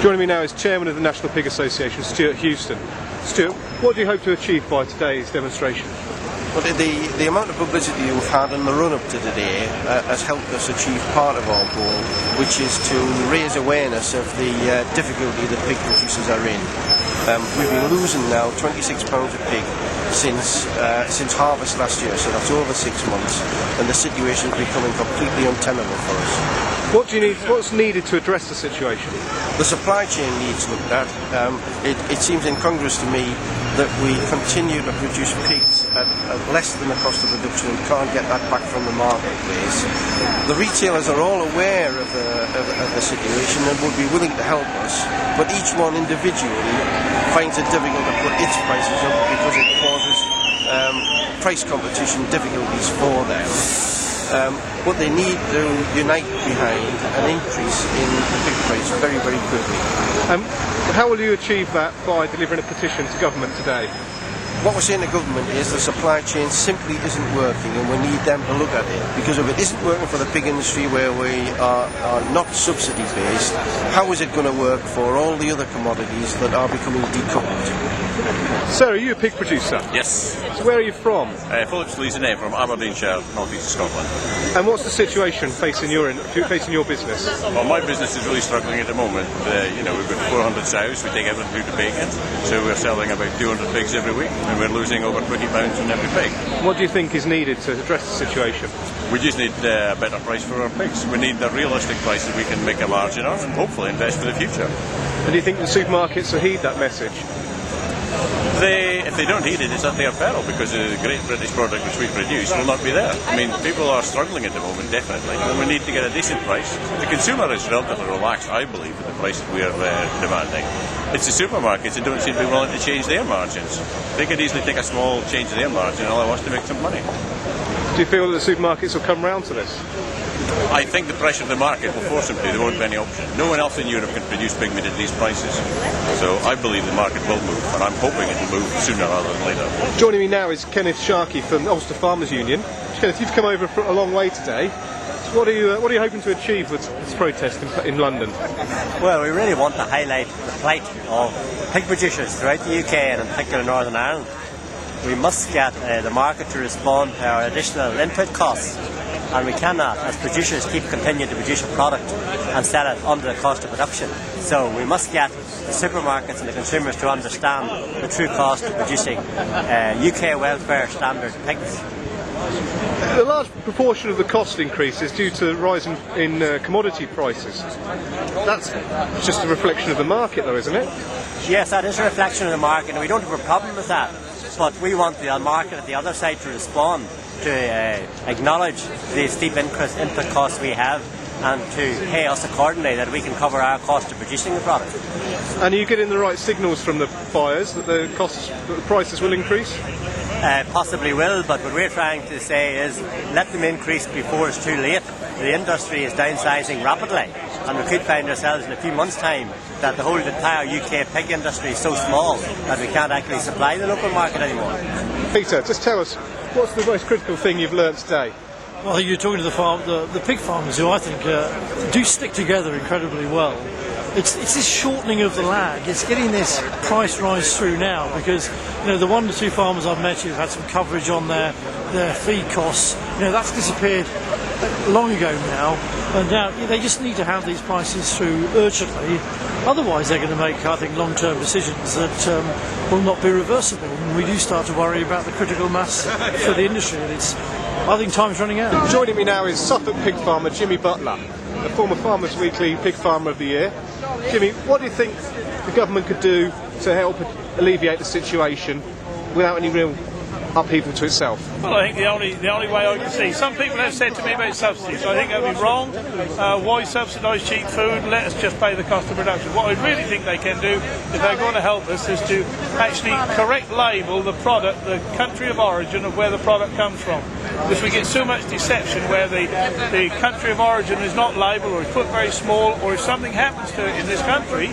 Joining me now is Chairman of the National Pig Association, Stuart Houston. Stuart, what do you hope to achieve by today's demonstration? Well, the amount of publicity we've had in the run-up to today has helped us achieve part of our goal, which is to raise awareness of the difficulty that pig producers are in. We've been losing now £26 a pig since harvest last year, so that's over 6 months, and the situation is becoming completely untenable for us. What's needed to address the situation? The supply chain needs looked at. It seems incongruous to me that we continue to produce pigs at less than the cost of production and can't get that back from the marketplace. The retailers are all aware of the situation and would be willing to help us, but each one individually finds it difficult to put its prices up because it causes price competition difficulties for them. What they need to unite behind an increase in the pig price very, very quickly. How will you achieve that by delivering a petition to government today? What we're saying to government is the supply chain simply isn't working, and we need them to look at it. Because if it isn't working for the pig industry, where we are not subsidy based, how is it going to work for all the other commodities that are becoming decoupled? Sir, are you a pig producer? Yes. So where are you from? Phillips Leeson from Aberdeenshire, north east of Scotland. And what's the situation facing your business? Well, my business is really struggling at the moment. We've got 400 sows, we take everything through to bacon, so we're selling about 200 pigs every week, and we're losing over £20 on every pig. What do you think is needed to address the situation? We just need a better price for our pigs. We need a realistic price that we can make a margin on and hopefully invest for the future. And do you think the supermarkets will heed that message? If they don't heed it, it's at their peril, because the great British product which we produce will not be there. I mean, people are struggling at the moment, definitely, and we need to get a decent price. The consumer is relatively relaxed, I believe, with the price that we are demanding. It's the supermarkets that don't seem to be willing to change their margins. They could easily take a small change in their margin and allow us to make some money. Do you feel that the supermarkets will come round to this? I think the pressure of the market will force them to. There won't be any option. No one else in Europe can produce pig meat at these prices. So I believe the market will move, and I'm hoping it will move sooner rather than later. Joining me now is Kenneth Sharkey from Ulster Farmers Union. Kenneth, you've come over a long way today. So what are you hoping to achieve with this protest in London? Well, we really want to highlight the plight of pig producers throughout the UK and in particular Northern Ireland. We must get the market to respond to our additional input costs, and we cannot, as producers, continue to produce a product and sell it under the cost of production. So we must get the supermarkets and the consumers to understand the true cost of producing UK welfare standard pigs. A large proportion of the cost increase is due to the rise in commodity prices. That's just a reflection of the market, though, isn't it? Yes, that is a reflection of the market, and we don't have a problem with that. But we want the market at the other side to respond, to acknowledge the steep input costs we have, and to pay us accordingly, that we can cover our cost of producing the product. And are you getting the right signals from the buyers that the prices will increase? Possibly will, but what we're trying to say is let them increase before it's too late. The industry is downsizing rapidly, and we could find ourselves in a few months' time that the whole entire UK pig industry is so small that we can't actually supply the local market anymore. Peter, just tell us, what's the most critical thing you've learnt today? Well, you're talking to the pig farmers, who I think do stick together incredibly well. It's this shortening of the lag. It's getting this price rise through now, because the 1 to 2 farmers I've met who've had some coverage on their feed costs, that's disappeared long ago now, and now they just need to have these prices through urgently. Otherwise, they're going to make, I think, long-term decisions that will not be reversible, and we do start to worry about the critical mass for the industry. And I think time's running out. Joining me now is Suffolk pig farmer Jimmy Butler, the former Farmers Weekly Pig Farmer of the Year. Jimmy, what do you think the government could do to help alleviate the situation without any real upheaval to itself? Well, I think the only way I can see. Some people have said to me about subsidies. I think that would be wrong. Why subsidise cheap food? Let us just pay the cost of production. What I really think they can do, if they're going to help us, is to actually correct label the product, the country of origin of where the product comes from. Because we get so much deception where the country of origin is not labelled, or is put very small, or if something happens to it in this country,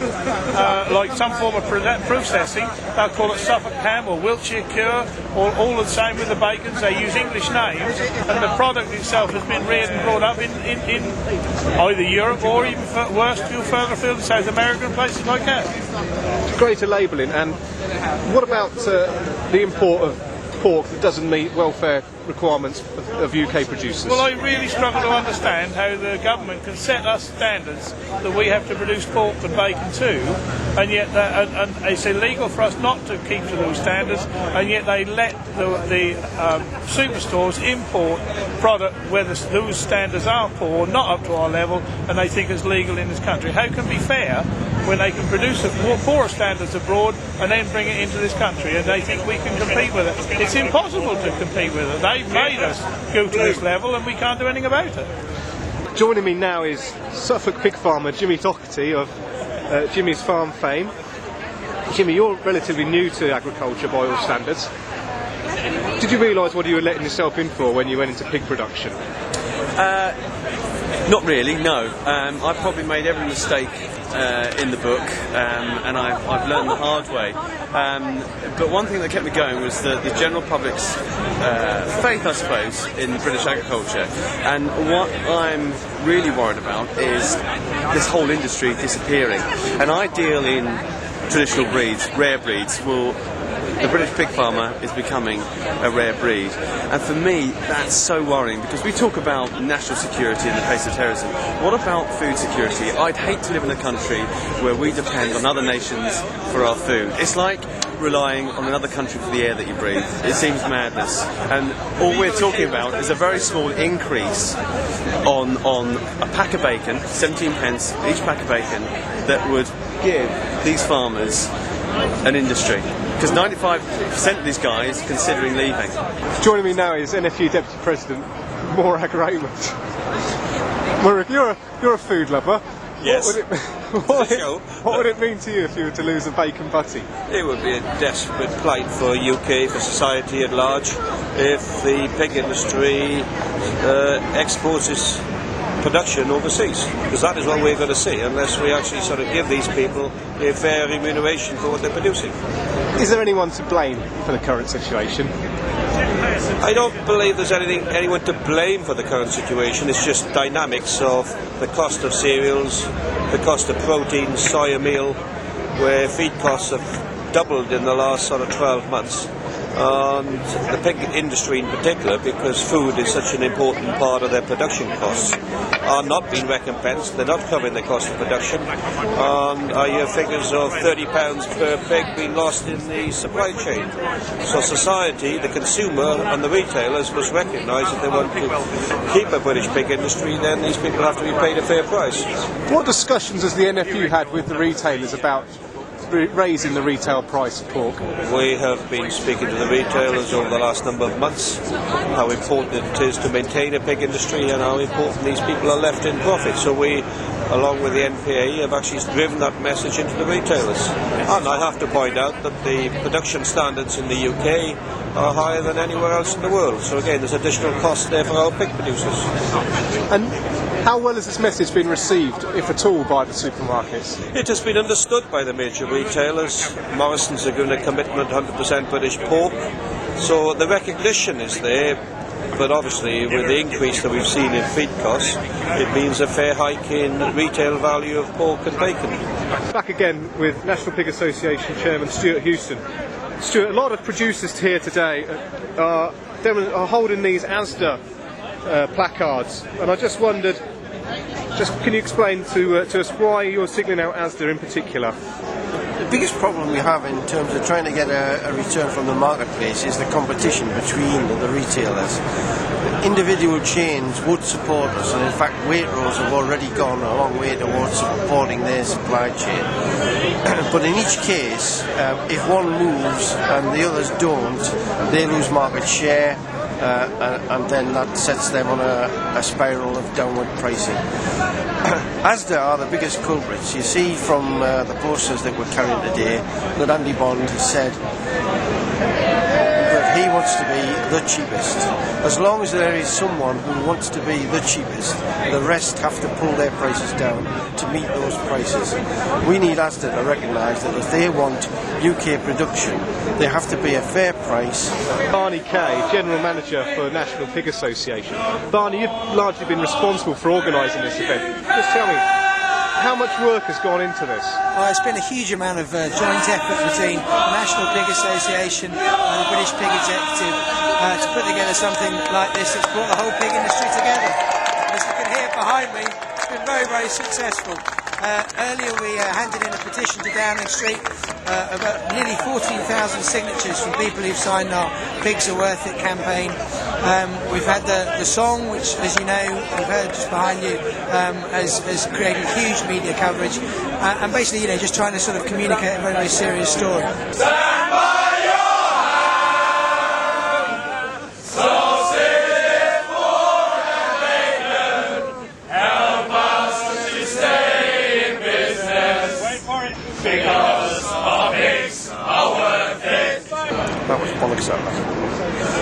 like some form of processing, they'll call it Suffolk ham or Wiltshire cure, or all the same with the bacons. they use English names, and the product itself has been reared and brought up in either Europe or even worse, further afield in South America and places like that. Greater labelling, and what about the import of pork that doesn't meet welfare requirements of UK producers? Well, I really struggle to understand how the government can set us standards that we have to produce pork and bacon too, and yet and it's illegal for us not to keep to those standards, and yet they let the superstores import product where those standards are poor, not up to our level, and they think it's legal in this country. How can it be fair when they can produce poorer standards abroad and then bring it into this country, and they think we can compete with it? It's impossible to compete with it. They've made us go to this level and we can't do anything about it. Joining me now is Suffolk pig farmer Jimmy Doherty of Jimmy's Farm fame. Jimmy, you're relatively new to agriculture by all standards. Did you realise what you were letting yourself in for when you went into pig production? Not really, no. I've probably made every mistake in the book, and I've learned the hard way. But one thing that kept me going was the general public's faith, I suppose, in British agriculture. And what I'm really worried about is this whole industry disappearing. An ideal in traditional breeds, rare breeds, the British pig farmer is becoming a rare breed. And for me, that's so worrying, because we talk about national security in the face of terrorism. What about food security? I'd hate to live in a country where we depend on other nations for our food. It's like relying on another country for the air that you breathe. It seems madness. And all we're talking about is a very small increase on a pack of bacon, 17 pence each pack of bacon, that would give these farmers an industry. Because 95% of these guys are considering leaving. Joining me now is NFU Deputy President Morag Raymond. Morag, you're a food lover. Yes. What would it mean to you if you were to lose a bacon butty? It would be a desperate plight for UK, for society at large, if the pig industry exports its production overseas, because that is what we're going to see unless we actually sort of give these people a fair remuneration for what they're producing. Is there anyone to blame for the current situation? I don't believe there's anyone to blame for the current situation. It's just dynamics of the cost of cereals, the cost of protein, soya meal, where feed costs have doubled in the last sort of 12 months. And the pig industry in particular, because food is such an important part of their production costs, are not being recompensed. They're not covering the cost of production. And I hear figures of £30 per pig being lost in the supply chain. So society, the consumer and the retailers must recognise if they want to keep a British pig industry, then these people have to be paid a fair price. What discussions has the NFU had with the retailers about raising the retail price of pork? We have been speaking to the retailers over the last number of months, how important it is to maintain a pig industry and how important these people are left in profit. So we, along with the NPA, have actually driven that message into the retailers. And I have to point out that the production standards in the UK are higher than anywhere else in the world. So again, there's additional cost there for our pig producers. And how well has this message been received, if at all, by the supermarkets? It has been understood by the major retailers. Morrison's are given a commitment 100% British pork. So the recognition is there, but obviously with the increase that we've seen in feed costs, it means a fair hike in retail value of pork and bacon. Back again with National Pig Association Chairman Stuart Houston. Stuart, a lot of producers here today are holding these ASDA placards, and I just wondered, can you explain to us why you're signalling out ASDA in particular? The biggest problem we have in terms of trying to get a return from the marketplace is the competition between the retailers. Individual chains would support us, and in fact Waitrose have already gone a long way towards supporting their supply chain. But in each case, if one moves and the others don't, they lose market share, and then that sets them on a spiral of downward pricing. ASDA are the biggest culprits. You see from the posters that we're carrying today that Andy Bond has said that he wants to be the cheapest. As long as there is someone who wants to be the cheapest, the rest have to pull their prices down to meet those prices. We need Asda to recognise that if they want UK production, they have to be a fair price. Barney Kay, General Manager for National Pig Association. Barney, you've largely been responsible for organising this event. Just tell me, how much work has gone into this? Well, it's been a huge amount of joint effort between the National Pig Association and the British Pig Executive to put together something like this that's brought the whole pig industry together. As you can hear behind me, it's been very, very successful. Earlier we handed in a petition to Downing Street of nearly 14,000 signatures from people who've signed our Pigs Are Worth It campaign. We've had the song, which, as you know, we've heard just behind you, has created huge media coverage, and basically, just trying to sort of communicate a very, very serious story.